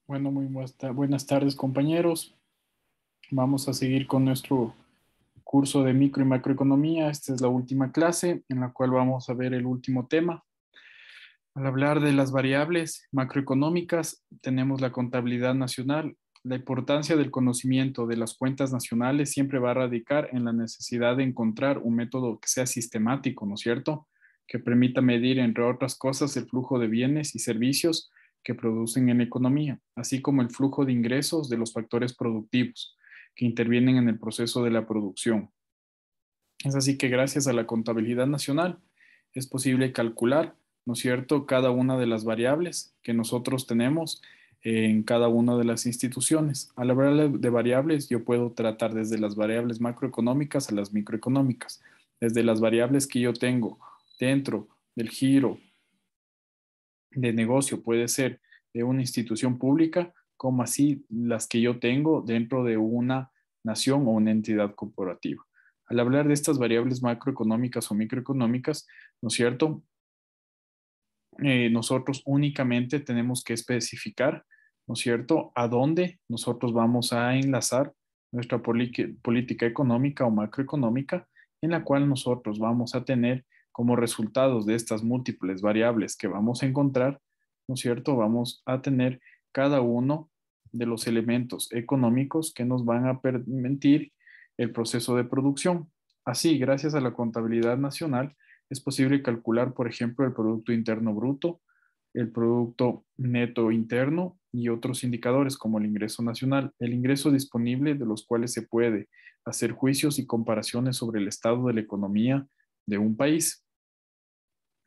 Bueno, buenas tardes, compañeros. Vamos a seguir con nuestro curso de micro y macroeconomía. Esta es la última clase en la cual vamos a ver el último tema. Al hablar de las variables macroeconómicas, tenemos la contabilidad nacional. La importancia del conocimiento de las cuentas nacionales siempre va a radicar en la necesidad de encontrar un método que sea sistemático, ¿no es cierto? Que permita medir, entre otras cosas, el flujo de bienes y servicios que producen en la economía, así como el flujo de ingresos de los factores productivos que intervienen en el proceso de la producción. Es así que gracias a la contabilidad nacional es posible calcular, ¿no es cierto?, cada una de las variables que nosotros tenemos en cada una de las instituciones. Al hablar de variables, yo puedo tratar desde las variables macroeconómicas a las microeconómicas, desde las variables que yo tengo dentro del giro de negocio, puede ser de una institución pública, como así las que yo tengo dentro de una nación o una entidad corporativa. Al hablar de estas variables macroeconómicas o microeconómicas, ¿no es cierto? Nosotros únicamente tenemos que especificar, ¿no es cierto?, a dónde nosotros vamos a enlazar nuestra política económica o macroeconómica, en la cual nosotros vamos a tener como resultados de estas múltiples variables que vamos a encontrar, ¿no es cierto?, vamos a tener cada uno de los elementos económicos que nos van a permitir el proceso de producción. Así, gracias a la contabilidad nacional, es posible calcular, por ejemplo, el Producto Interno Bruto, el Producto Neto Interno y otros indicadores como el ingreso nacional, el ingreso disponible de los cuales se puede hacer juicios y comparaciones sobre el estado de la economía de un país.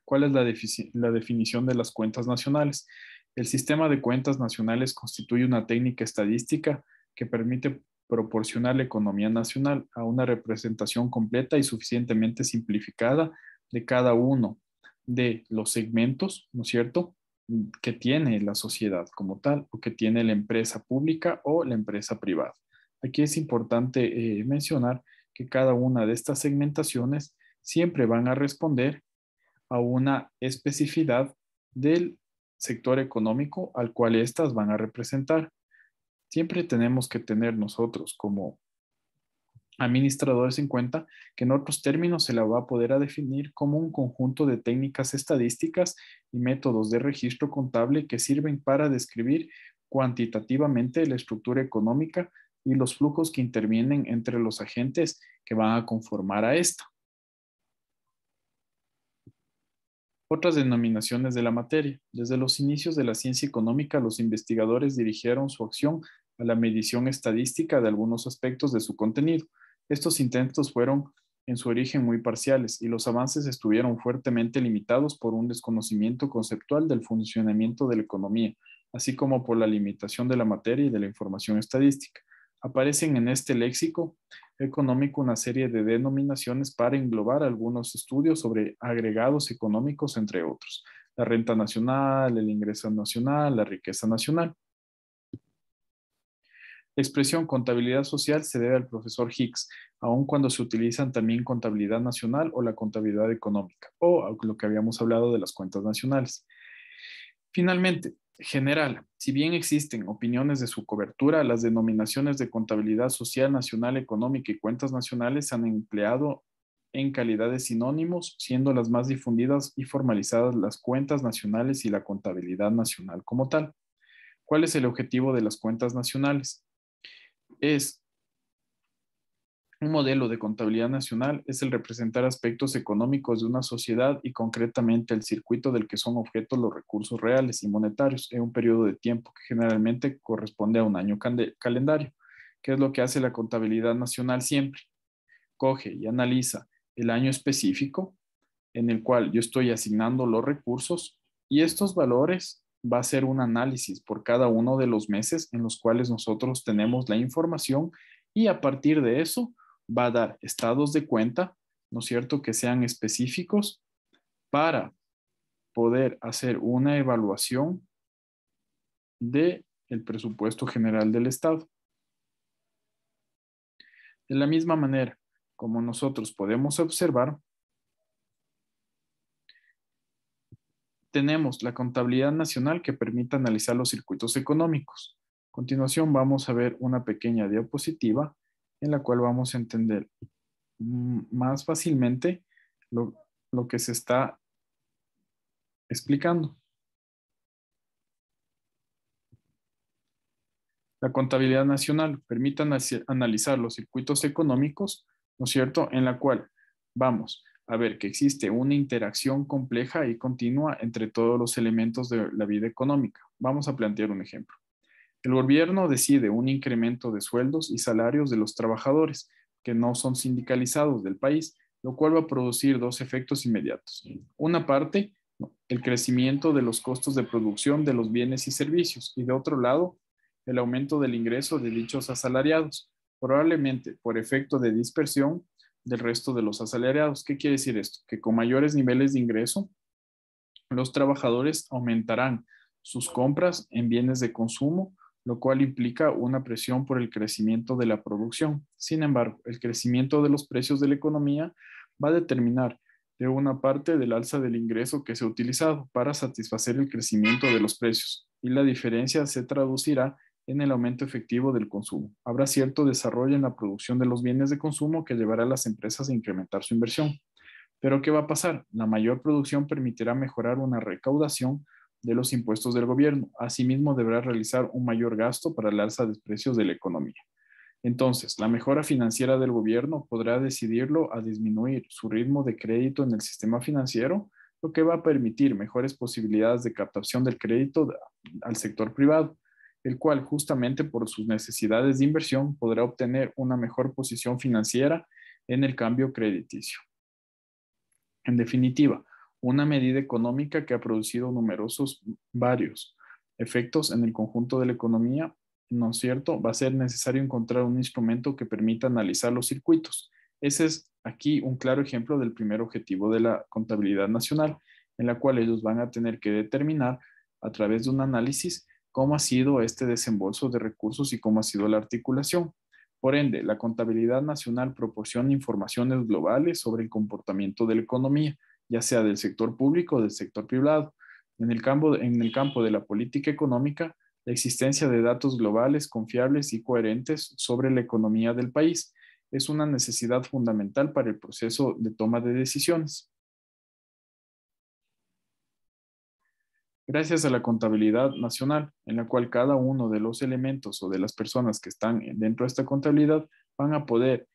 ¿Cuál es la definición de las cuentas nacionales? El sistema de cuentas nacionales constituye una técnica estadística que permite proporcionar la economía nacional a una representación completa y suficientemente simplificada de cada uno de los segmentos, ¿no es cierto?, que tiene la sociedad como tal o que tiene la empresa pública o la empresa privada. Aquí es importante mencionar que cada una de estas segmentaciones siempre van a responder a una especificidad del sector económico al cual éstas van a representar. Siempre tenemos que tener nosotros como administradores en cuenta que en otros términos se la va a poder a definir como un conjunto de técnicas estadísticas y métodos de registro contable que sirven para describir cuantitativamente la estructura económica y los flujos que intervienen entre los agentes que van a conformar a esta. Otras denominaciones de la materia. Desde los inicios de la ciencia económica, los investigadores dirigieron su acción a la medición estadística de algunos aspectos de su contenido. Estos intentos fueron en su origen muy parciales y los avances estuvieron fuertemente limitados por un desconocimiento conceptual del funcionamiento de la economía, así como por la limitación de la materia y de la información estadística. Aparecen en este léxico económico una serie de denominaciones para englobar algunos estudios sobre agregados económicos, entre otros, la renta nacional, el ingreso nacional, la riqueza nacional. La expresión contabilidad social se debe al profesor Hicks, aun cuando se utilizan también contabilidad nacional o la contabilidad económica, o lo que habíamos hablado de las cuentas nacionales. Finalmente, general, si bien existen opiniones de su cobertura, las denominaciones de contabilidad social, nacional, económica y cuentas nacionales se han empleado en calidad de sinónimos, siendo las más difundidas y formalizadas las cuentas nacionales y la contabilidad nacional como tal. ¿Cuál es el objetivo de las cuentas nacionales? Es Un modelo de contabilidad nacional es el representar aspectos económicos de una sociedad y concretamente el circuito del que son objetos los recursos reales y monetarios en un periodo de tiempo que generalmente corresponde a un año calendario. ¿Qué es lo que hace la contabilidad nacional siempre? Coge y analiza el año específico en el cual yo estoy asignando los recursos y estos valores va a ser un análisis por cada uno de los meses en los cuales nosotros tenemos la información y a partir de eso va a dar estados de cuenta, ¿no es cierto?, que sean específicos para poder hacer una evaluación del presupuesto general del Estado. De la misma manera, como nosotros podemos observar, tenemos la contabilidad nacional que permite analizar los circuitos económicos. A continuación vamos a ver una pequeña diapositiva en la cual vamos a entender más fácilmente lo que se está explicando. La contabilidad nacional permite analizar los circuitos económicos, ¿no es cierto?, en la cual vamos a ver que existe una interacción compleja y continua entre todos los elementos de la vida económica. Vamos a plantear un ejemplo. El gobierno decide un incremento de sueldos y salarios de los trabajadores que no son sindicalizados del país, lo cual va a producir dos efectos inmediatos. Una parte, el crecimiento de los costos de producción de los bienes y servicios, y de otro lado, el aumento del ingreso de dichos asalariados, probablemente por efecto de dispersión del resto de los asalariados. ¿Qué quiere decir esto? Que con mayores niveles de ingreso, los trabajadores aumentarán sus compras en bienes de consumo, lo cual implica una presión por el crecimiento de la producción. Sin embargo, el crecimiento de los precios de la economía va a determinar de una parte del alza del ingreso que se ha utilizado para satisfacer el crecimiento de los precios, y la diferencia se traducirá en el aumento efectivo del consumo. Habrá cierto desarrollo en la producción de los bienes de consumo que llevará a las empresas a incrementar su inversión. Pero ¿qué va a pasar? La mayor producción permitirá mejorar una recaudación de los impuestos del gobierno. Asimismo, deberá realizar un mayor gasto para el alza de precios de la economía. Entonces, la mejora financiera del gobierno podrá decidirlo a disminuir su ritmo de crédito en el sistema financiero, lo que va a permitir mejores posibilidades de captación del crédito al sector privado, el cual justamente por sus necesidades de inversión podrá obtener una mejor posición financiera en el cambio crediticio. En definitiva, una medida económica que ha producido varios efectos en el conjunto de la economía, ¿no es cierto? Va a ser necesario encontrar un instrumento que permita analizar los circuitos. Ese es aquí un claro ejemplo del primer objetivo de la contabilidad nacional, en la cual ellos van a tener que determinar a través de un análisis cómo ha sido este desembolso de recursos y cómo ha sido la articulación. Por ende, la contabilidad nacional proporciona informaciones globales sobre el comportamiento de la economía, ya sea del sector público o del sector privado. En el campo de la política económica, la existencia de datos globales, confiables y coherentes sobre la economía del país es una necesidad fundamental para el proceso de toma de decisiones. Gracias a la contabilidad nacional, en la cual cada uno de los elementos o de las personas que están dentro de esta contabilidad van a poder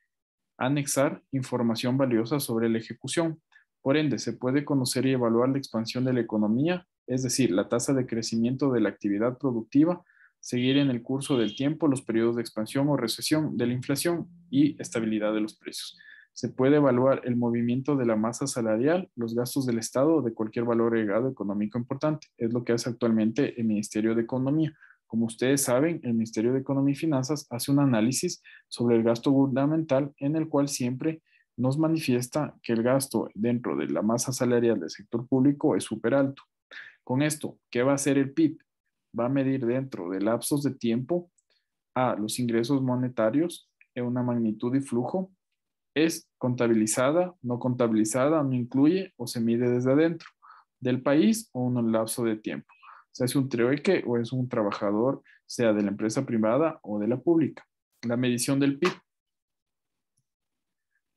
anexar información valiosa sobre la ejecución. Por ende, se puede conocer y evaluar la expansión de la economía, es decir, la tasa de crecimiento de la actividad productiva, seguir en el curso del tiempo los periodos de expansión o recesión de la inflación y estabilidad de los precios. Se puede evaluar el movimiento de la masa salarial, los gastos del Estado o de cualquier valor agregado económico importante. Es lo que hace actualmente el Ministerio de Economía. Como ustedes saben, el Ministerio de Economía y Finanzas hace un análisis sobre el gasto gubernamental en el cual siempre nos manifiesta que el gasto dentro de la masa salarial del sector público es súper alto. Con esto, ¿qué va a hacer el PIB? Va a medir dentro de lapsos de tiempo a los ingresos monetarios en una magnitud y flujo. ¿Es contabilizada, no incluye o se mide desde adentro del país o en un lapso de tiempo? O sea, es un trueque o es un trabajador, sea de la empresa privada o de la pública. La medición del PIB.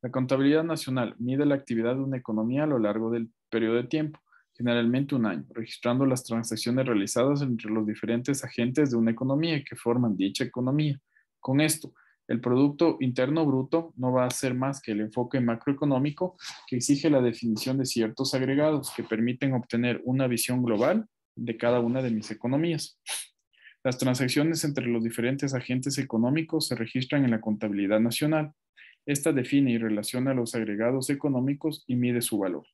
La contabilidad nacional mide la actividad de una economía a lo largo del periodo de tiempo, generalmente un año, registrando las transacciones realizadas entre los diferentes agentes de una economía que forman dicha economía. Con esto, el Producto Interno Bruto no va a ser más que el enfoque macroeconómico que exige la definición de ciertos agregados que permiten obtener una visión global de cada una de mis economías. Las transacciones entre los diferentes agentes económicos se registran en la contabilidad nacional. Esta define y relaciona los agregados económicos y mide su valor.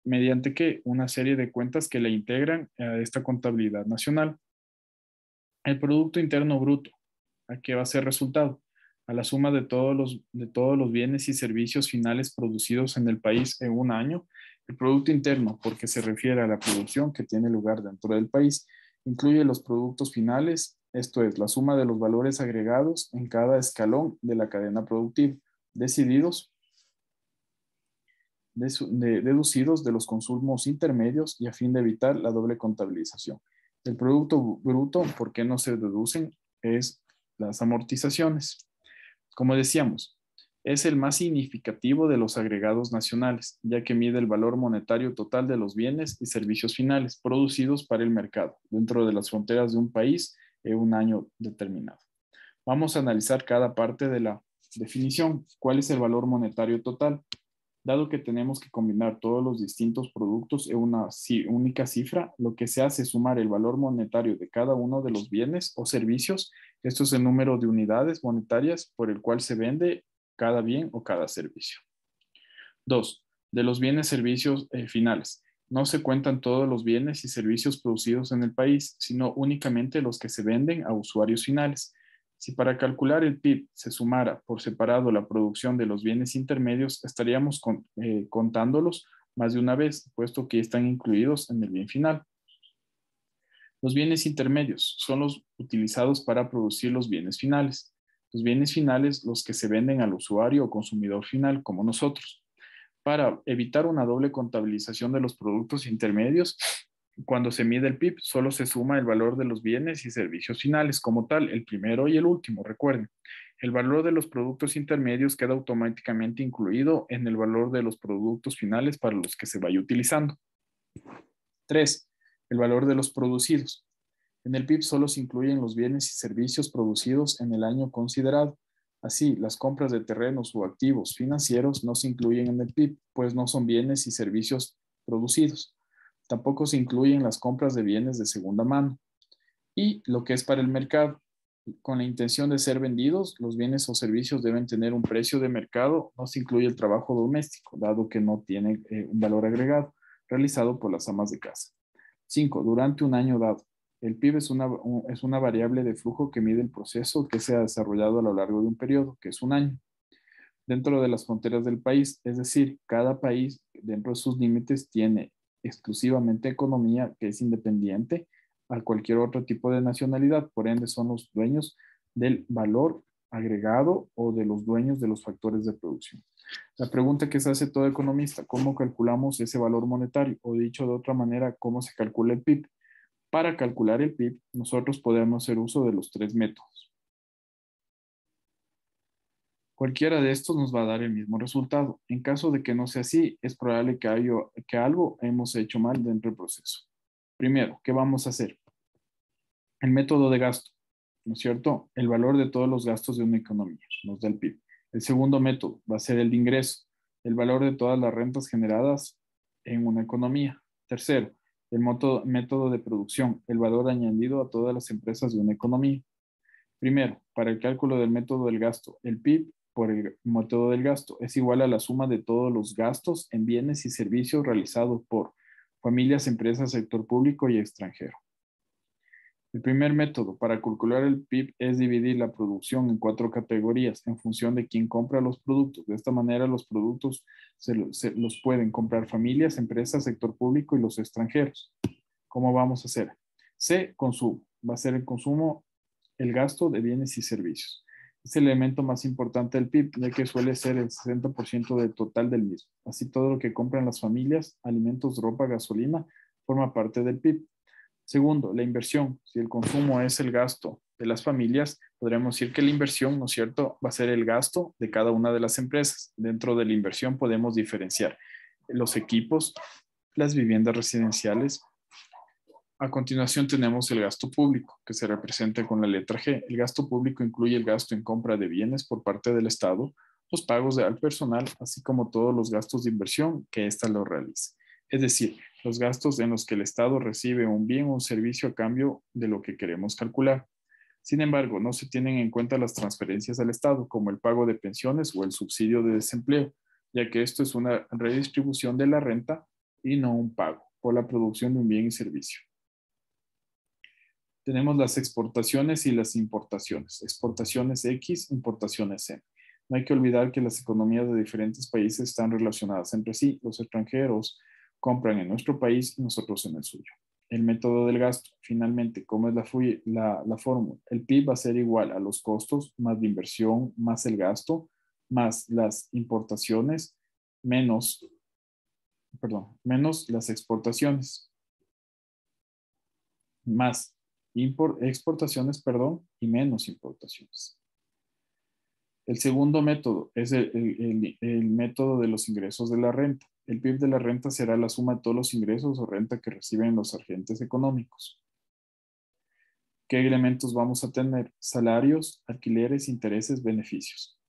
¿Mediante qué? Una serie de cuentas que la integran a esta contabilidad nacional. El Producto Interno Bruto, ¿a qué va a ser resultado? A la suma de todos los bienes y servicios finales producidos en el país en un año. El Producto Interno, porque se refiere a la producción que tiene lugar dentro del país, incluye los productos finales, esto es, la suma de los valores agregados en cada escalón de la cadena productiva, decididos deducidos de los consumos intermedios y a fin de evitar la doble contabilización. El Producto Bruto, ¿por qué no se deducen? Es las amortizaciones. Como decíamos, es el más significativo de los agregados nacionales, ya que mide el valor monetario total de los bienes y servicios finales producidos para el mercado dentro de las fronteras de un país en un año determinado. Vamos a analizar cada parte de la definición. ¿Cuál es el valor monetario total? Dado que tenemos que combinar todos los distintos productos en una única cifra, lo que se hace es sumar el valor monetario de cada uno de los bienes o servicios. Esto es el número de unidades monetarias por el cual se vende cada bien o cada servicio. 2. De los bienes servicios finales. No se cuentan todos los bienes y servicios producidos en el país, sino únicamente los que se venden a usuarios finales. Si para calcular el PIB se sumara por separado la producción de los bienes intermedios, estaríamos contándolos más de una vez, puesto que están incluidos en el bien final. Los bienes intermedios son los utilizados para producir los bienes finales. Los bienes finales, los que se venden al usuario o consumidor final, como nosotros. Para evitar una doble contabilización de los productos intermedios, cuando se mide el PIB, solo se suma el valor de los bienes y servicios finales como tal, el primero y el último, recuerden. El valor de los productos intermedios queda automáticamente incluido en el valor de los productos finales para los que se vaya utilizando. 3. El valor de los producidos. En el PIB solo se incluyen los bienes y servicios producidos en el año considerado. Así, las compras de terrenos o activos financieros no se incluyen en el PIB, pues no son bienes y servicios producidos. Tampoco se incluyen las compras de bienes de segunda mano. Y lo que es para el mercado. Con la intención de ser vendidos, los bienes o servicios deben tener un precio de mercado. No se incluye el trabajo doméstico, dado que no tiene un valor agregado, realizado por las amas de casa. 5. Durante un año dado. El PIB es una variable de flujo que mide el proceso que se ha desarrollado a lo largo de un periodo, que es un año, dentro de las fronteras del país. Es decir, cada país, dentro de sus límites, tiene exclusivamente economía que es independiente a cualquier otro tipo de nacionalidad. Por ende, son los dueños del valor agregado o de los dueños de los factores de producción. La pregunta que se hace todo economista: ¿cómo calculamos ese valor monetario? O dicho de otra manera, ¿cómo se calcula el PIB? Para calcular el PIB, nosotros podemos hacer uso de los tres métodos. Cualquiera de estos nos va a dar el mismo resultado. En caso de que no sea así, es probable que algo hemos hecho mal dentro del proceso. Primero, ¿qué vamos a hacer? El método de gasto, ¿no es cierto? El valor de todos los gastos de una economía, nos da el PIB. El segundo método va a ser el de ingreso, el valor de todas las rentas generadas en una economía. Tercero, el método de producción, el valor añadido a todas las empresas de una economía. Primero, para el cálculo del método del gasto, el PIB por el método del gasto es igual a la suma de todos los gastos en bienes y servicios realizados por familias, empresas, sector público y extranjero. El primer método para calcular el PIB es dividir la producción en 4 categorías en función de quién compra los productos. De esta manera, los productos se los pueden comprar familias, empresas, sector público y los extranjeros. ¿Cómo vamos a hacer? C, consumo. Va a ser el consumo, el gasto de bienes y servicios. Es el elemento más importante del PIB, ya que suele ser el 60% del total del mismo. Así, todo lo que compran las familias, alimentos, ropa, gasolina, forma parte del PIB. Segundo, la inversión. Si el consumo es el gasto de las familias, podríamos decir que la inversión, ¿no es cierto?, va a ser el gasto de cada una de las empresas. Dentro de la inversión podemos diferenciar los equipos, las viviendas residenciales. A continuación tenemos el gasto público, que se representa con la letra G. El gasto público incluye el gasto en compra de bienes por parte del Estado, los pagos al personal, así como todos los gastos de inversión que ésta lo realice. Es decir, los gastos en los que el Estado recibe un bien o un servicio a cambio de lo que queremos calcular. Sin embargo, no se tienen en cuenta las transferencias al Estado, como el pago de pensiones o el subsidio de desempleo, ya que esto es una redistribución de la renta y no un pago por la producción de un bien y servicio. Tenemos las exportaciones y las importaciones. Exportaciones X, importaciones M. No hay que olvidar que las economías de diferentes países están relacionadas entre sí. Los extranjeros compran en nuestro país y nosotros en el suyo. El método del gasto. Finalmente, ¿cómo es la fórmula? El PIB va a ser igual a los costos más la inversión, más el gasto, más las importaciones, menos perdón, menos las exportaciones, más exportaciones, perdón, y menos importaciones. El segundo método es el método de los ingresos de la renta. El PIB de la renta será la suma de todos los ingresos o renta que reciben los agentes económicos. ¿Qué elementos vamos a tener? Salarios, alquileres, intereses, beneficios.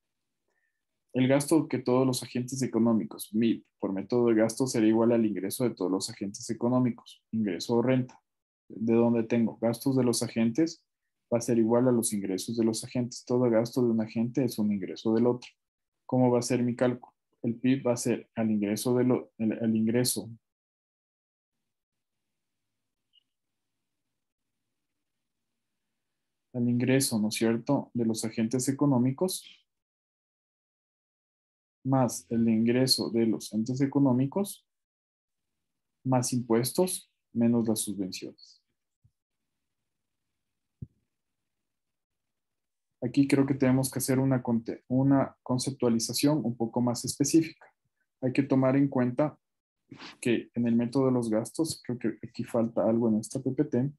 El gasto que todos los agentes económicos, MIP, por método de gasto será igual al ingreso de todos los agentes económicos, ingreso o renta. De donde tengo gastos de los agentes, va a ser igual a los ingresos de los agentes. Todo gasto de un agente es un ingreso del otro. ¿Cómo va a ser mi cálculo? El PIB va a ser al ingreso al ingreso, ¿no es cierto?, de los agentes económicos, más el ingreso de los entes económicos, más impuestos, menos las subvenciones. Aquí creo que tenemos que hacer una conceptualización un poco más específica. Hay que tomar en cuenta que en el método de los gastos, creo que aquí falta algo en esta PPT.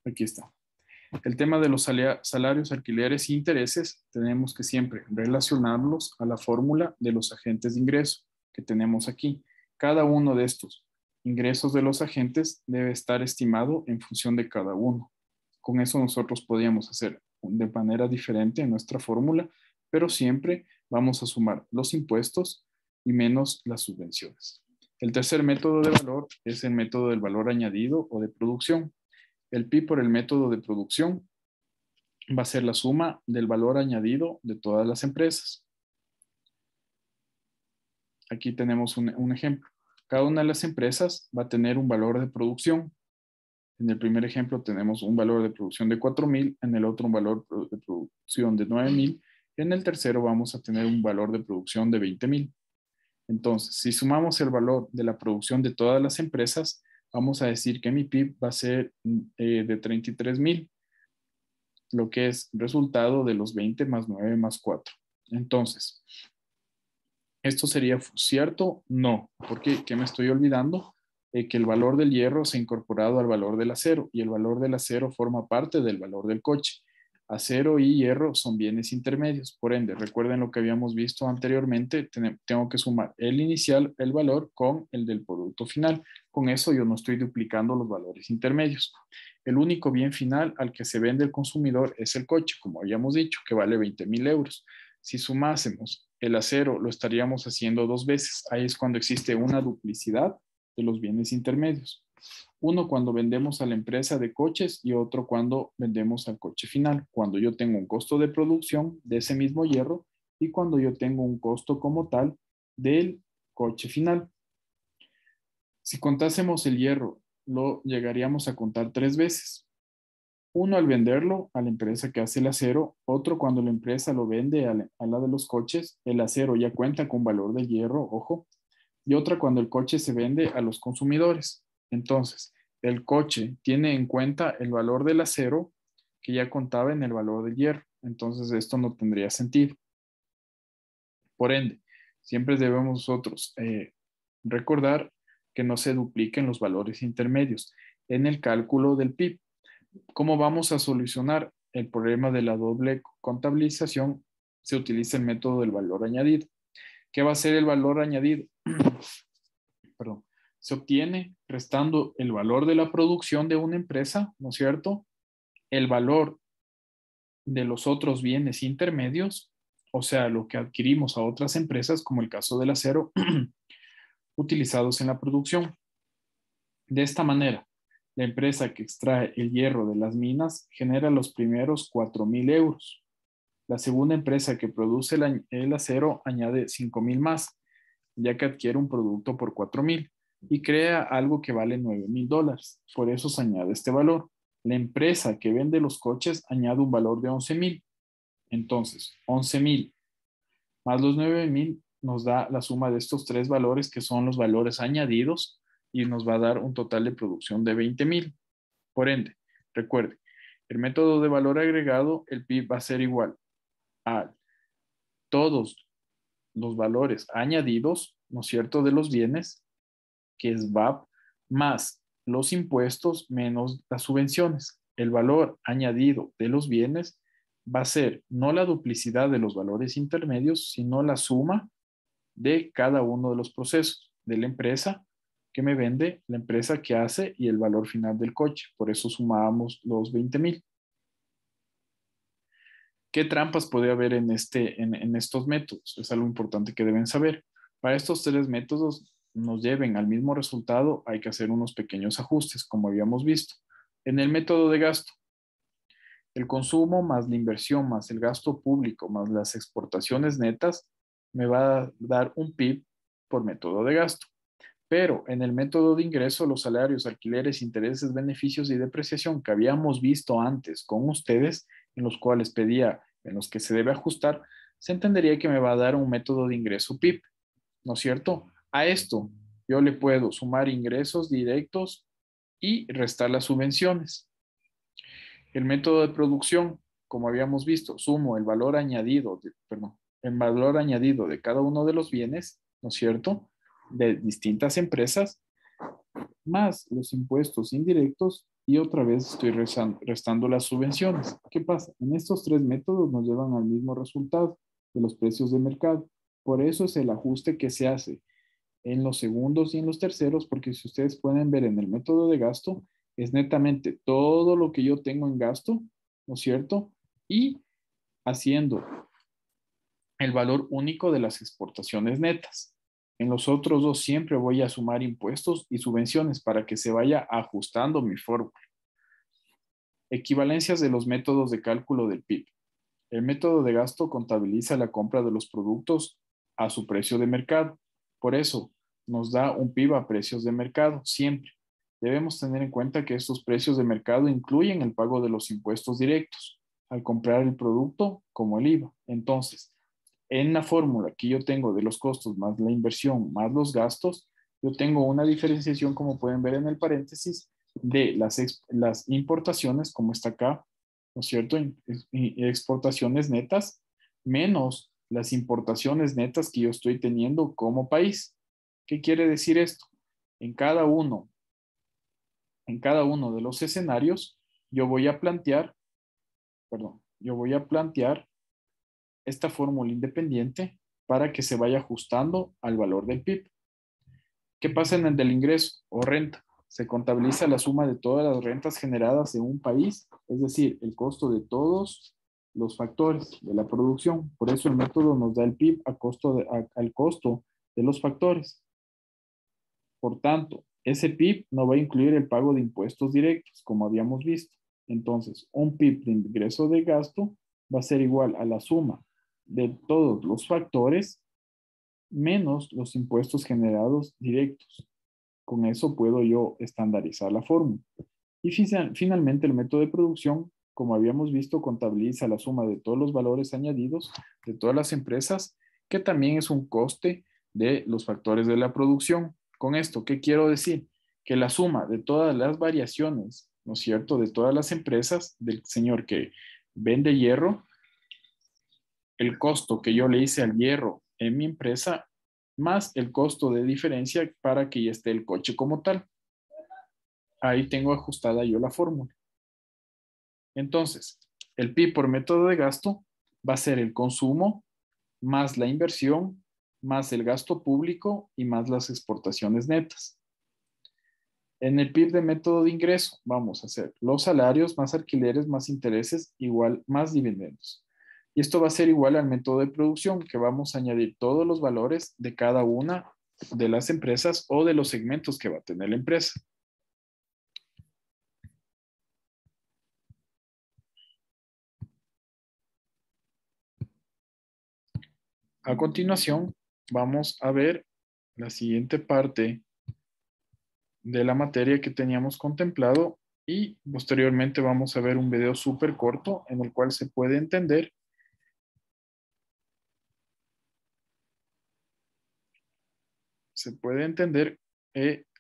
Aquí está. El tema de los salarios, alquileres e intereses, tenemos que siempre relacionarlos a la fórmula de los agentes de ingreso que tenemos aquí. Cada uno de estos ingresos de los agentes debe estar estimado en función de cada uno. Con eso nosotros podríamos hacer de manera diferente en nuestra fórmula, pero siempre vamos a sumar los impuestos y menos las subvenciones. El tercer método de valor es el método del valor añadido o de producción. El PIB por el método de producción va a ser la suma del valor añadido de todas las empresas. Aquí tenemos un ejemplo. Cada una de las empresas va a tener un valor de producción. En el primer ejemplo tenemos un valor de producción de 4,000, en el otro un valor de producción de 9,000, en el tercero vamos a tener un valor de producción de 20,000. Entonces, si sumamos el valor de la producción de todas las empresas, vamos a decir que mi PIB va a ser de 33,000, lo que es resultado de los 20 más 9 más 4. Entonces, ¿esto sería cierto? No. ¿Por qué? ¿Qué me estoy olvidando? Que el valor del hierro se ha incorporado al valor del acero y el valor del acero forma parte del valor del coche. Acero y hierro son bienes intermedios. Por ende, recuerden lo que habíamos visto anteriormente, tengo que sumar el inicial, el valor, con el del producto final. Con eso yo no estoy duplicando los valores intermedios. El único bien final al que se vende el consumidor es el coche, como habíamos dicho, que vale 20,000 euros. Si sumásemos el acero, lo estaríamos haciendo dos veces. Ahí es cuando existe una duplicidad de los bienes intermedios. Uno cuando vendemos a la empresa de coches y otro cuando vendemos al coche final. Cuando yo tengo un costo de producción de ese mismo hierro y cuando yo tengo un costo como tal del coche final. Si contásemos el hierro, lo llegaríamos a contar tres veces. Uno al venderlo a la empresa que hace el acero, otro cuando la empresa lo vende a la de los coches, el acero ya cuenta con valor de hierro, ojo, y otra cuando el coche se vende a los consumidores. Entonces, el coche tiene en cuenta el valor del acero que ya contaba en el valor del hierro. Entonces, esto no tendría sentido. Por ende, siempre debemos nosotros recordar que no se dupliquen los valores intermedios en el cálculo del PIB. ¿Cómo vamos a solucionar el problema de la doble contabilización? Se utiliza el método del valor añadido. ¿Qué va a ser el valor añadido? Perdón. Se obtiene restando el valor de la producción de una empresa, ¿no es cierto? El valor de los otros bienes intermedios, o sea, lo que adquirimos a otras empresas, como el caso del acero, utilizados en la producción. De esta manera, la empresa que extrae el hierro de las minas genera los primeros 4,000 euros. La segunda empresa que produce el acero añade 5,000 más, ya que adquiere un producto por 4,000 y crea algo que vale 9,000 dólares. Por eso se añade este valor. La empresa que vende los coches añade un valor de 11,000. Entonces, 11,000 más los 9,000 nos da la suma de estos tres valores que son los valores añadidos y nos va a dar un total de producción de 20,000. Por ende, recuerde, el método de valor agregado, el PIB va a ser igual a todos los valores añadidos, ¿no es cierto?, de los bienes, que es VAP, más los impuestos menos las subvenciones. El valor añadido de los bienes va a ser no la duplicidad de los valores intermedios, sino la suma de cada uno de los procesos de la empresa que me vende, la empresa que hace y el valor final del coche. Por eso sumábamos los 20,000. ¿Qué trampas puede haber en estos métodos? Es algo importante que deben saber. Para estos tres métodos nos lleven al mismo resultado, hay que hacer unos pequeños ajustes, como habíamos visto. En el método de gasto, el consumo más la inversión más el gasto público más las exportaciones netas me va a dar un PIB por método de gasto. Pero en el método de ingreso, los salarios, alquileres, intereses, beneficios y depreciación que habíamos visto antes con ustedes, en los cuales pedía, en los que se debe ajustar, se entendería que me va a dar un método de ingreso PIB, ¿no es cierto? A esto yo le puedo sumar ingresos directos y restar las subvenciones. El método de producción, como habíamos visto, sumo el valor añadido, el valor añadido de cada uno de los bienes, ¿no es cierto?, de distintas empresas, más los impuestos indirectos y otra vez estoy restando las subvenciones. ¿Qué pasa? En estos tres métodos nos llevan al mismo resultado de los precios de mercado. Por eso es el ajuste que se hace en los segundos y en los terceros, porque si ustedes pueden ver en el método de gasto, es netamente todo lo que yo tengo en gasto, ¿no es cierto? Y haciendo el valor único de las exportaciones netas. En los otros dos siempre voy a sumar impuestos y subvenciones para que se vaya ajustando mi fórmula. Equivalencias de los métodos de cálculo del PIB. El método de gasto contabiliza la compra de los productos a su precio de mercado. Por eso nos da un PIB a precios de mercado, siempre. Debemos tener en cuenta que estos precios de mercado incluyen el pago de los impuestos directos al comprar el producto como el IVA. Entonces, en la fórmula que yo tengo de los costos más la inversión más los gastos, yo tengo una diferenciación, como pueden ver en el paréntesis, de las importaciones, como está acá, ¿no es cierto? Exportaciones netas, menos las importaciones netas que yo estoy teniendo como país. ¿Qué quiere decir esto? En cada uno, en cada uno de los escenarios, yo voy a plantear, yo voy a plantear esta fórmula independiente para que se vaya ajustando al valor del PIB. ¿Qué pasa en el del ingreso o renta? Se contabiliza la suma de todas las rentas generadas en un país, es decir, el costo de todos los factores de la producción. Por eso el método nos da el PIB al costo de los factores. Por tanto, ese PIB no va a incluir el pago de impuestos directos, como habíamos visto. Entonces, un PIB de ingreso de gasto va a ser igual a la suma de todos los factores menos los impuestos generados directos. Con eso puedo yo estandarizar la fórmula. Y finalmente el método de producción, como habíamos visto, contabiliza la suma de todos los valores añadidos de todas las empresas, que también es un coste de los factores de la producción. Con esto, ¿qué quiero decir? Que la suma de todas las variaciones, ¿no es cierto?, de todas las empresas del señor que vende hierro, el costo que yo le hice al hierro en mi empresa, más el costo de diferencia para que ya esté el coche como tal. Ahí tengo ajustada yo la fórmula. Entonces, el PIB por método de gasto va a ser el consumo más la inversión, más el gasto público y más las exportaciones netas. En el PIB de método de ingreso vamos a hacer los salarios más alquileres más intereses igual más dividendos. Y esto va a ser igual al método de producción, que vamos a añadir todos los valores de cada una de las empresas o de los segmentos que va a tener la empresa. A continuación, vamos a ver la siguiente parte de la materia que teníamos contemplado y posteriormente vamos a ver un video súper corto en el cual se puede entender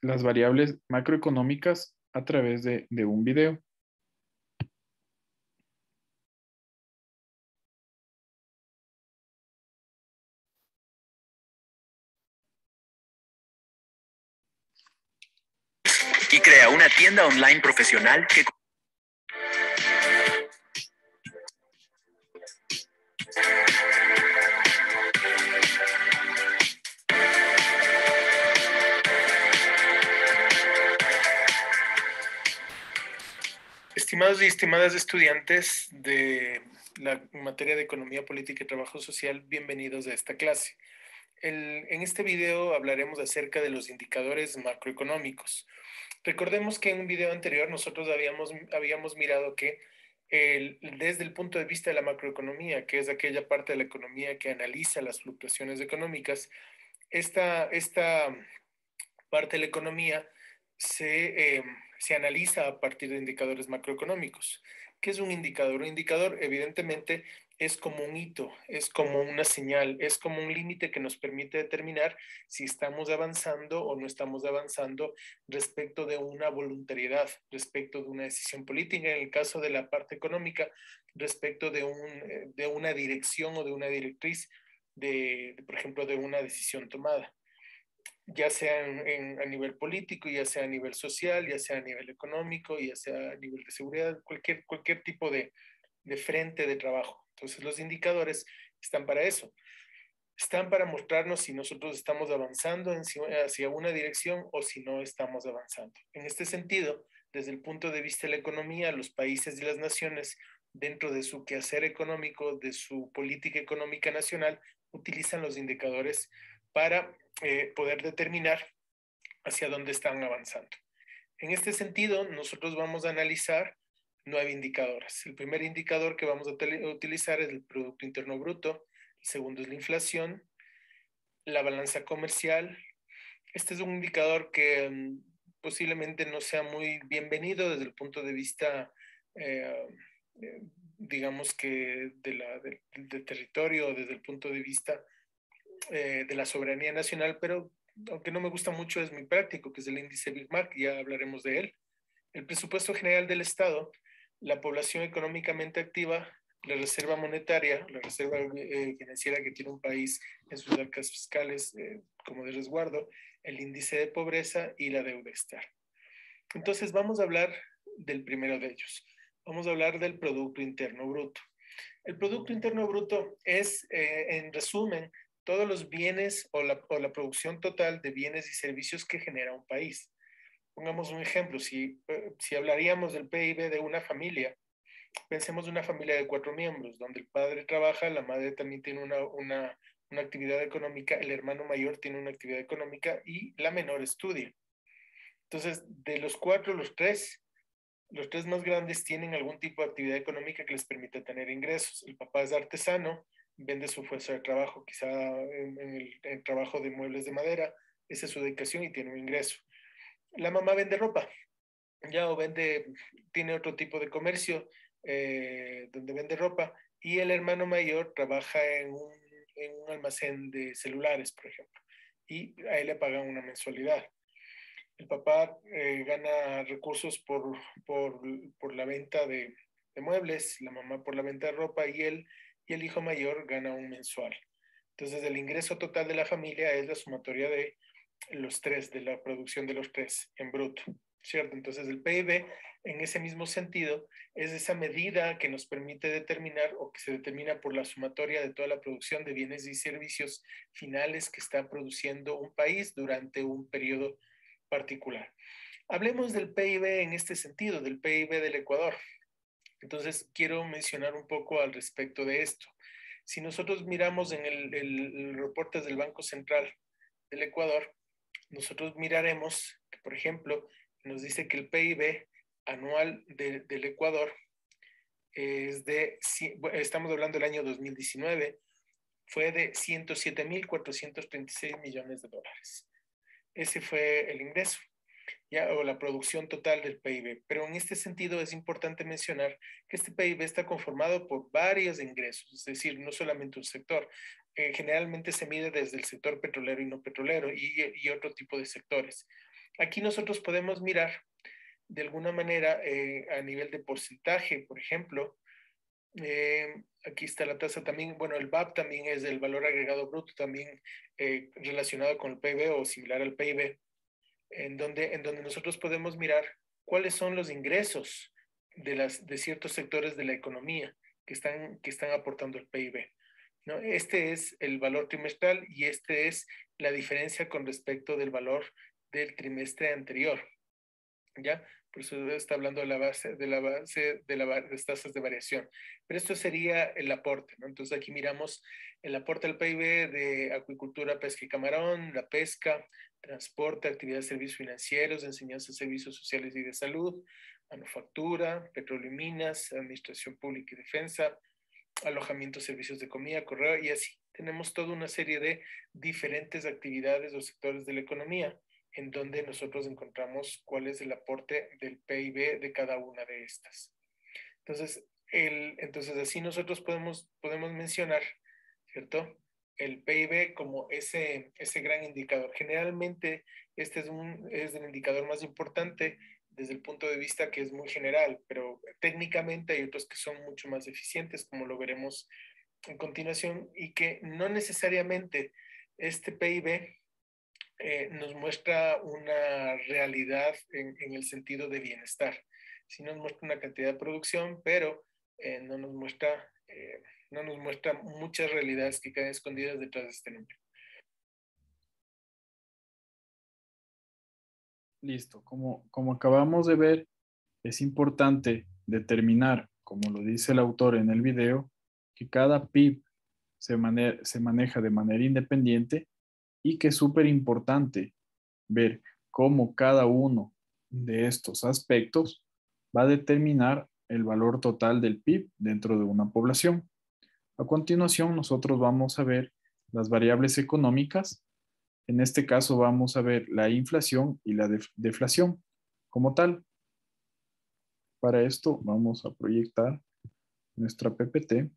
las variables macroeconómicas a través de un video. y crea una tienda online profesional que... Estimados y estimadas estudiantes de la materia de Economía Política y Trabajo Social, bienvenidos a esta clase. En este video hablaremos acerca de los indicadores macroeconómicos. Recordemos que en un video anterior nosotros habíamos mirado que desde el punto de vista de la macroeconomía, que es aquella parte de la economía que analiza las fluctuaciones económicas, esta parte de la economía se analiza a partir de indicadores macroeconómicos. ¿Qué es un indicador? Un indicador, evidentemente, es como un hito, es como una señal, es como un límite que nos permite determinar si estamos avanzando o no estamos avanzando respecto de una voluntariedad, respecto de una decisión política, en el caso de la parte económica, respecto de una dirección o de una directriz, por ejemplo, de una decisión tomada, ya sea a nivel político, ya sea a nivel social, ya sea a nivel económico, ya sea a nivel de seguridad, cualquier tipo de frente de trabajo. Entonces los indicadores están para eso. Están para mostrarnos si nosotros estamos avanzando hacia una dirección o si no estamos avanzando. En este sentido, desde el punto de vista de la economía, los países y las naciones, dentro de su quehacer económico, de su política económica nacional, utilizan los indicadores para poder determinar hacia dónde están avanzando. En este sentido, nosotros vamos a analizar 9 indicadores. El primer indicador que vamos a utilizar es el Producto Interno Bruto, el segundo es la inflación, la balanza comercial. Este es un indicador que posiblemente no sea muy bienvenido desde el punto de vista, digamos que de territorio, desde el punto de vista de la soberanía nacional, pero aunque no me gusta mucho, es muy práctico, que es el índice Big Mac, ya hablaremos de él. El presupuesto general del Estado, la población económicamente activa, la reserva monetaria, la reserva financiera que tiene un país en sus arcas fiscales como de resguardo, el índice de pobreza y la deuda externa. Entonces vamos a hablar del primero de ellos. Vamos a hablar del Producto Interno Bruto. El Producto Interno Bruto es, en resumen, todos los bienes o la producción total de bienes y servicios que genera un país. Pongamos un ejemplo, si hablaríamos del PIB de una familia, pensemos en una familia de 4 miembros, donde el padre trabaja, la madre también tiene una actividad económica, el hermano mayor tiene una actividad económica y la menor estudia. Entonces, de los 4, los tres más grandes tienen algún tipo de actividad económica que les permite tener ingresos. El papá es artesano, vende su fuerza de trabajo, quizá en el trabajo de muebles de madera, esa es su dedicación y tiene un ingreso. La mamá vende ropa, ya o tiene otro tipo de comercio donde vende ropa, y el hermano mayor trabaja en un almacén de celulares, por ejemplo, y a él le pagan una mensualidad. El papá gana recursos por la venta de muebles, la mamá por la venta de ropa y el hijo mayor gana un mensual. Entonces el ingreso total de la familia es la sumatoria de los tres, de la producción de los tres en bruto, ¿cierto? Entonces el PIB en ese mismo sentido es esa medida que nos permite determinar o que se determina por la sumatoria de toda la producción de bienes y servicios finales que está produciendo un país durante un periodo particular. Hablemos del PIB en este sentido, del PIB del Ecuador. Entonces, quiero mencionar un poco al respecto de esto. Si nosotros miramos en el reporte del Banco Central del Ecuador, nosotros miraremos que, por ejemplo, nos dice que el PIB anual del Ecuador es estamos hablando del año 2019, fue de 107.436 millones de dólares. Ese fue el ingreso, ¿ya? O la producción total del PIB. Pero en este sentido es importante mencionar que este PIB está conformado por varios ingresos, es decir, no solamente un sector. Generalmente se mide desde el sector petrolero y no petrolero y otro tipo de sectores. Aquí nosotros podemos mirar de alguna manera a nivel de porcentaje, por ejemplo, aquí está la tasa también, bueno, el VAP también es el valor agregado bruto, también relacionado con el PIB o similar al PIB. en donde nosotros podemos mirar cuáles son los ingresos de ciertos sectores de la economía que están aportando el PIB, ¿no? Este es el valor trimestral y este es la diferencia con respecto del valor del trimestre anterior, ¿ya? Por eso está hablando de las tasas de variación. Pero esto sería el aporte, ¿no? Entonces aquí miramos el aporte al PIB de acuicultura, pesca y camarón, la pesca, transporte, actividades, servicios financieros, enseñanza, servicios sociales y de salud, manufactura, petróleo y minas, administración pública y defensa, alojamiento, servicios de comida, correo y así. Tenemos toda una serie de diferentes actividades o sectores de la economía en donde nosotros encontramos cuál es el aporte del PIB de cada una de estas. Entonces así nosotros podemos mencionar, ¿cierto? El PIB como ese gran indicador. Generalmente este es el indicador más importante desde el punto de vista que es muy general, pero técnicamente hay otros que son mucho más eficientes, como lo veremos en continuación, y que no necesariamente este PIB nos muestra una realidad en el sentido de bienestar. Sí nos muestra una cantidad de producción, pero no nos muestra muchas realidades que quedan escondidas detrás de este número. Listo. Como acabamos de ver, es importante determinar, como lo dice el autor en el video, que cada PIB se maneja de manera independiente y que es súper importante ver cómo cada uno de estos aspectos va a determinar el valor total del PIB dentro de una población. A continuación, nosotros vamos a ver las variables económicas. En este caso vamos a ver la inflación y la deflación como tal. Para esto vamos a proyectar nuestra PPT.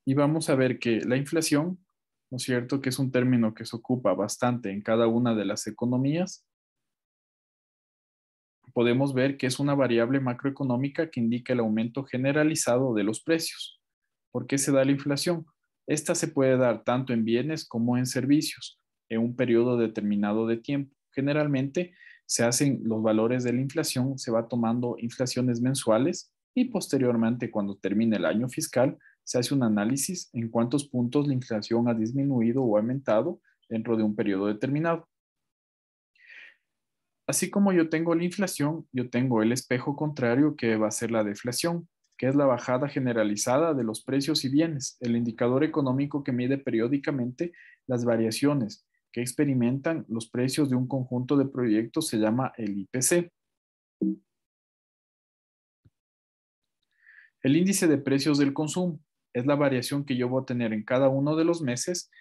Y vamos a ver que la inflación, ¿no es cierto?, que es un término que se ocupa bastante en cada una de las economías, podemos ver que es una variable macroeconómica que indica el aumento generalizado de los precios. ¿Por qué se da la inflación? Esta se puede dar tanto en bienes como en servicios en un periodo determinado de tiempo. Generalmente se hacen los valores de la inflación, se va tomando inflaciones mensuales y posteriormente, cuando termine el año fiscal, se hace un análisis en cuántos puntos la inflación ha disminuido o aumentado dentro de un periodo determinado. Así como yo tengo la inflación, yo tengo el espejo contrario que va a ser la deflación, que es la bajada generalizada de los precios y bienes, el indicador económico que mide periódicamente las variaciones que experimentan los precios de un conjunto de proyectos se llama el IPC. El índice de precios del consumo es la variación que yo voy a tener en cada uno de los meses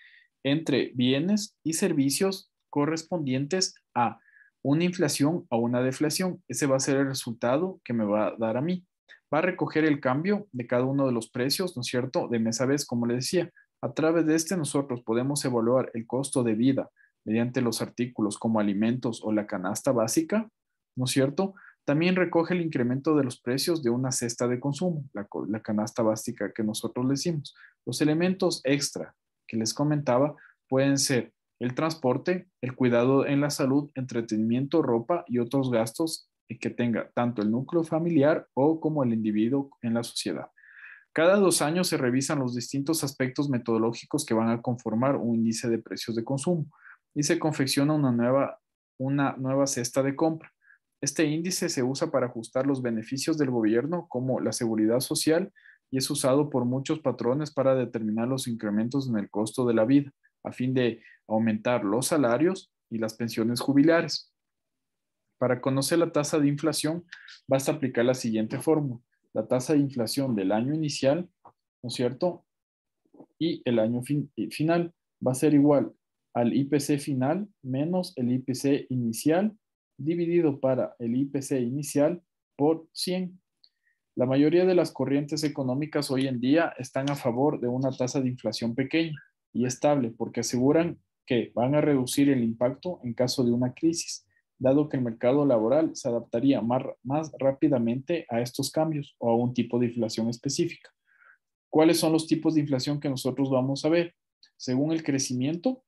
entre bienes y servicios correspondientes a una inflación o una deflación. Ese va a ser el resultado que me va a dar a mí. Va a recoger el cambio de cada uno de los precios, ¿no es cierto?, de mes a mes, como le decía. A través de este nosotros podemos evaluar el costo de vida mediante los artículos como alimentos o la canasta básica, ¿no es cierto? También recoge el incremento de los precios de una cesta de consumo, la canasta básica que nosotros le decimos. Los elementos extra que les comentaba pueden ser el transporte, el cuidado en la salud, entretenimiento, ropa y otros gastos que tenga tanto el núcleo familiar o como el individuo en la sociedad. Cada 2 años se revisan los distintos aspectos metodológicos que van a conformar un índice de precios de consumo y se confecciona una nueva cesta de compra. Este índice se usa para ajustar los beneficios del gobierno como la seguridad social y es usado por muchos patrones para determinar los incrementos en el costo de la vida a fin de aumentar los salarios y las pensiones jubilares. Para conocer la tasa de inflación, basta aplicar la siguiente fórmula. La tasa de inflación del año inicial, ¿no es cierto?, y el año final va a ser igual al IPC final menos el IPC inicial dividido para el IPC inicial por 100. La mayoría de las corrientes económicas hoy en día están a favor de una tasa de inflación pequeña y estable porque aseguran que van a reducir el impacto en caso de una crisis, dado que el mercado laboral se adaptaría más rápidamente a estos cambios o a un tipo de inflación específica. ¿Cuáles son los tipos de inflación que nosotros vamos a ver? según el crecimiento,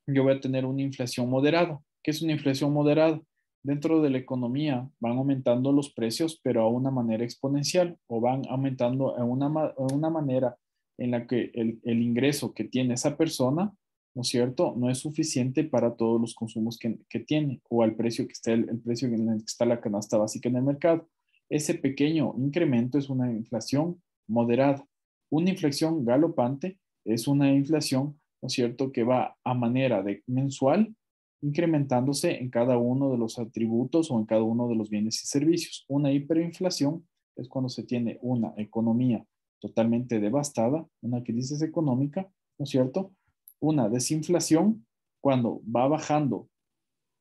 yo voy a tener una inflación moderada. ¿Qué es una inflación moderada? Dentro de la economía van aumentando los precios, pero a una manera exponencial o van aumentando a una manera en la que el ingreso que tiene esa persona, ¿no es cierto?, no es suficiente para todos los consumos que tiene o al precio que está el precio en el que está la canasta básica en el mercado. Ese pequeño incremento es una inflación moderada. Una inflación galopante es una inflación, ¿no es cierto?, que va a manera de mensual, incrementándose en cada uno de los atributos o en cada uno de los bienes y servicios. Una hiperinflación es cuando se tiene una economía totalmente devastada, una crisis económica, ¿no es cierto? Una desinflación cuando va bajando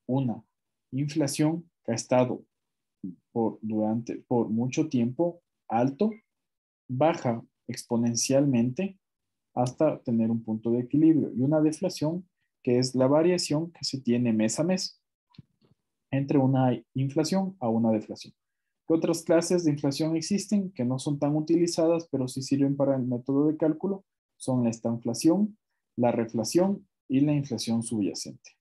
una inflación que ha estado por mucho tiempo alto, baja exponencialmente hasta tener un punto de equilibrio, y una deflación que es la variación que se tiene mes a mes entre una inflación a una deflación. ¿Qué otras clases de inflación existen que no son tan utilizadas, pero sí sirven para el método de cálculo? Son la estanflación, la reflación y la inflación subyacente.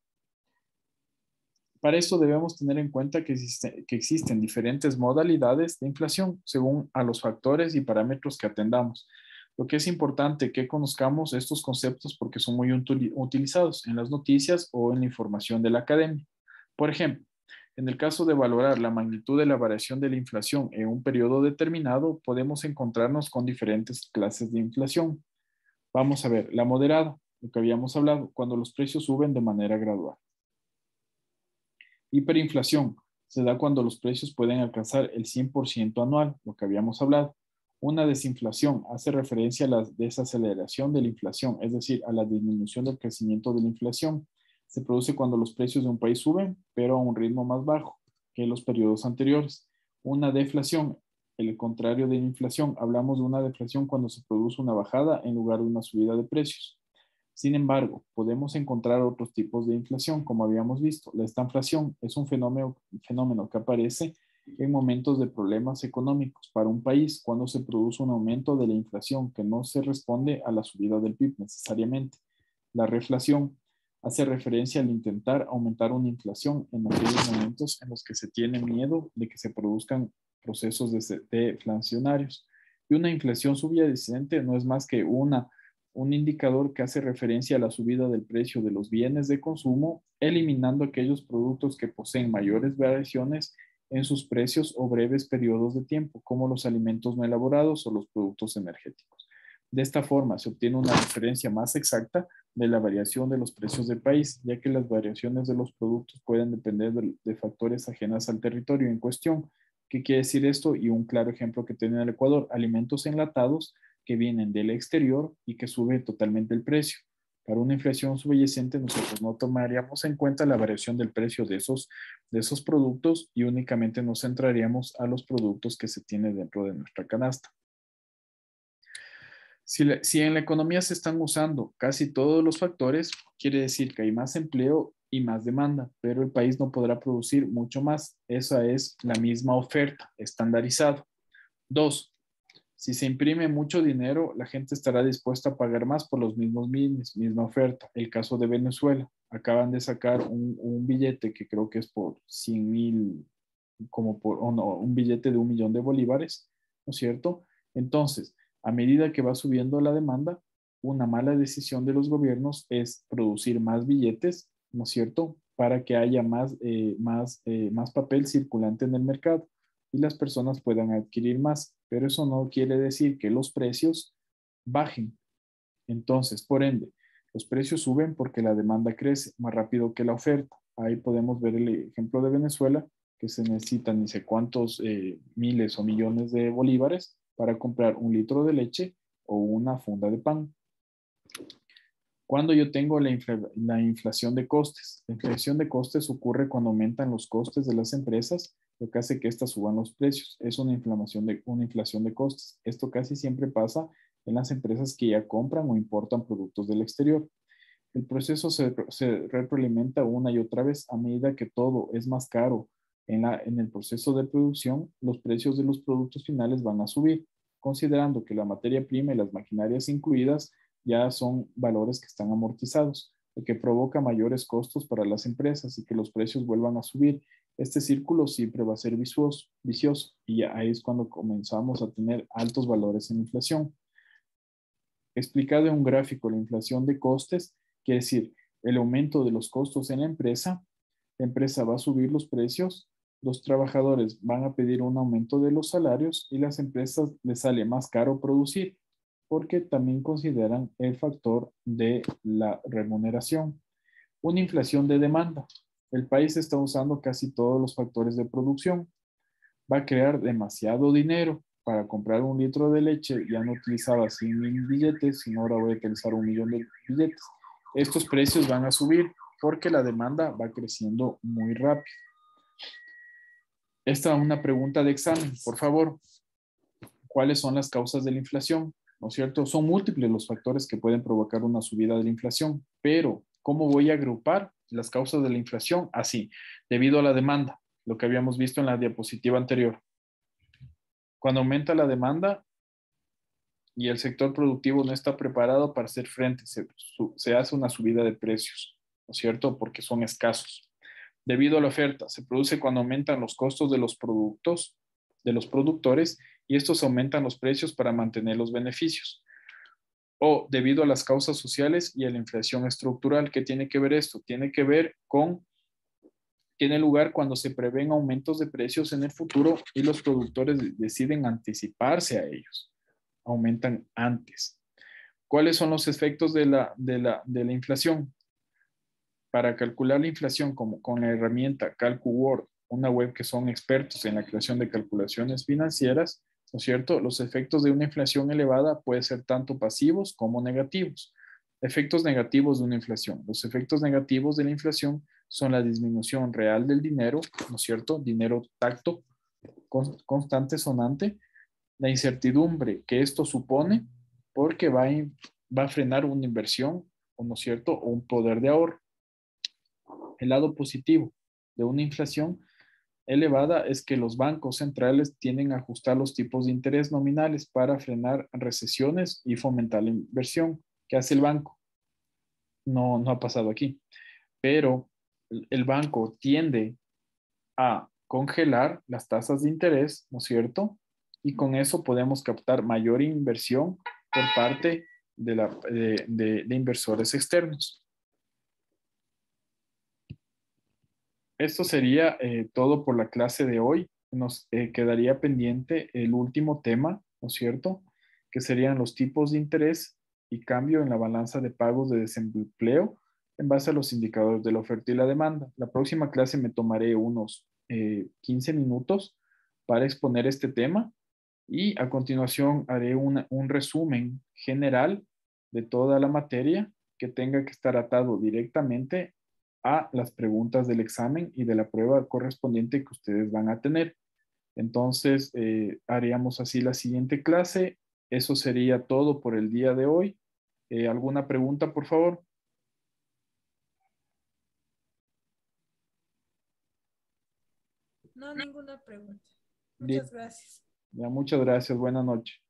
Para eso debemos tener en cuenta que existen diferentes modalidades de inflación según a los factores y parámetros que atendamos. Lo que es importante que conozcamos estos conceptos porque son muy utilizados en las noticias o en la información de la academia. Por ejemplo, en el caso de valorar la magnitud de la variación de la inflación en un periodo determinado, podemos encontrarnos con diferentes clases de inflación. Vamos a ver, la moderada, lo que habíamos hablado, cuando los precios suben de manera gradual. Hiperinflación se da cuando los precios pueden alcanzar el 100% anual, lo que habíamos hablado. Una desinflación hace referencia a la desaceleración de la inflación, es decir, a la disminución del crecimiento de la inflación. Se produce cuando los precios de un país suben, pero a un ritmo más bajo que en los periodos anteriores. Una deflación, el contrario de la inflación, hablamos de una deflación cuando se produce una bajada en lugar de una subida de precios. Sin embargo, podemos encontrar otros tipos de inflación, como habíamos visto. La estanflación es un fenómeno que aparece en momentos de problemas económicos para un país cuando se produce un aumento de la inflación que no se responde a la subida del PIB necesariamente. La reflación hace referencia al intentar aumentar una inflación en aquellos momentos en los que se tiene miedo de que se produzcan procesos deflacionarios. Y una inflación subyacente no es más que un indicador que hace referencia a la subida del precio de los bienes de consumo, eliminando aquellos productos que poseen mayores variaciones en sus precios o breves periodos de tiempo, como los alimentos no elaborados o los productos energéticos. De esta forma, se obtiene una referencia más exacta de la variación de los precios del país, ya que las variaciones de los productos pueden depender de factores ajenos al territorio en cuestión. ¿Qué quiere decir esto? Y un claro ejemplo que tiene el Ecuador: alimentos enlatados que vienen del exterior y que sube totalmente el precio. Para una inflación subyacente, nosotros no tomaríamos en cuenta la variación del precio de esos productos y únicamente nos centraríamos a los productos que se tienen dentro de nuestra canasta. Si en la economía se están usando casi todos los factores, quiere decir que hay más empleo y más demanda, pero el país no podrá producir mucho más. Esa es la misma oferta estandarizada. 2. Si se imprime mucho dinero, la gente estará dispuesta a pagar más por los mismos bienes, misma oferta. El caso de Venezuela. Acaban de sacar un billete que creo que es por 100,000, un billete de 1 millón de bolívares, ¿no es cierto? Entonces, a medida que va subiendo la demanda, una mala decisión de los gobiernos es producir más billetes, ¿no es cierto?, para que haya más papel circulante en el mercado y las personas puedan adquirir más, pero eso no quiere decir que los precios bajen. Entonces, por ende, los precios suben porque la demanda crece más rápido que la oferta. Ahí podemos ver el ejemplo de Venezuela, que se necesitan ni sé cuántos miles o millones de bolívares para comprar 1 litro de leche o una funda de pan. Cuando yo tengo la inflación de costes. La inflación de costes ocurre cuando aumentan los costes de las empresas, lo que hace que éstas suban los precios. Es una inflación de costes. Esto casi siempre pasa en las empresas que ya compran o importan productos del exterior. El proceso se retroalimenta una y otra vez a medida que todo es más caro. En el proceso de producción, los precios de los productos finales van a subir, considerando que la materia prima y las maquinarias incluidas ya son valores que están amortizados, lo que provoca mayores costos para las empresas y que los precios vuelvan a subir. Este círculo siempre va a ser vicioso y ahí es cuando comenzamos a tener altos valores en inflación. Explicado en un gráfico, la inflación de costes quiere decir el aumento de los costos en la empresa va a subir los precios, los trabajadores van a pedir un aumento de los salarios y las empresas les sale más caro producir porque también consideran el factor de la remuneración. Una inflación de demanda. El país está usando casi todos los factores de producción. Va a crear demasiado dinero para comprar un litro de leche. Ya no utilizaba 100,000 billetes, sino ahora voy a utilizar 1 millón de billetes. Estos precios van a subir porque la demanda va creciendo muy rápido. Esta es una pregunta de examen, por favor. ¿Cuáles son las causas de la inflación? ¿No es cierto? Son múltiples los factores que pueden provocar una subida de la inflación, pero ¿cómo voy a agrupar las causas de la inflación? Así, debido a la demanda, lo que habíamos visto en la diapositiva anterior. Cuando aumenta la demanda y el sector productivo no está preparado para hacer frente, se hace una subida de precios, ¿no es cierto? Porque son escasos. Debido a la oferta, se produce cuando aumentan los costos de los productos, de los productores, y estos aumentan los precios para mantener los beneficios. O debido a las causas sociales y a la inflación estructural. ¿Qué tiene que ver esto? Tiene lugar cuando se prevén aumentos de precios en el futuro y los productores deciden anticiparse a ellos. Aumentan antes. ¿Cuáles son los efectos de la inflación? Para calcular la inflación con la herramienta CalcuWord, una web que son expertos en la creación de calculaciones financieras, ¿no es cierto? Los efectos de una inflación elevada pueden ser tanto pasivos como negativos. Efectos negativos de una inflación. Los efectos negativos de la inflación son la disminución real del dinero, ¿no es cierto? Dinero tacto, constante, sonante, la incertidumbre que esto supone, porque va a frenar una inversión, ¿no es cierto? O un poder de ahorro. El lado positivo de una inflación elevada es que los bancos centrales tienden a ajustar los tipos de interés nominales para frenar recesiones y fomentar la inversión. ¿Qué hace el banco? No ha pasado aquí, pero el banco tiende a congelar las tasas de interés, ¿no es cierto? Y con eso podemos captar mayor inversión por parte de inversores externos. Esto sería todo por la clase de hoy. Nos quedaría pendiente el último tema, ¿no es cierto? Que serían los tipos de interés y cambio en la balanza de pagos de desempleo en base a los indicadores de la oferta y la demanda. La próxima clase me tomaré unos 15 minutos para exponer este tema y a continuación haré un resumen general de toda la materia que tenga que estar atado directamente a las preguntas del examen y de la prueba correspondiente que ustedes van a tener. Entonces, haríamos así la siguiente clase. Eso sería todo por el día de hoy. ¿Alguna pregunta, por favor? No, ninguna pregunta. Bien, Muchas gracias. ya, muchas gracias. Buenas noches.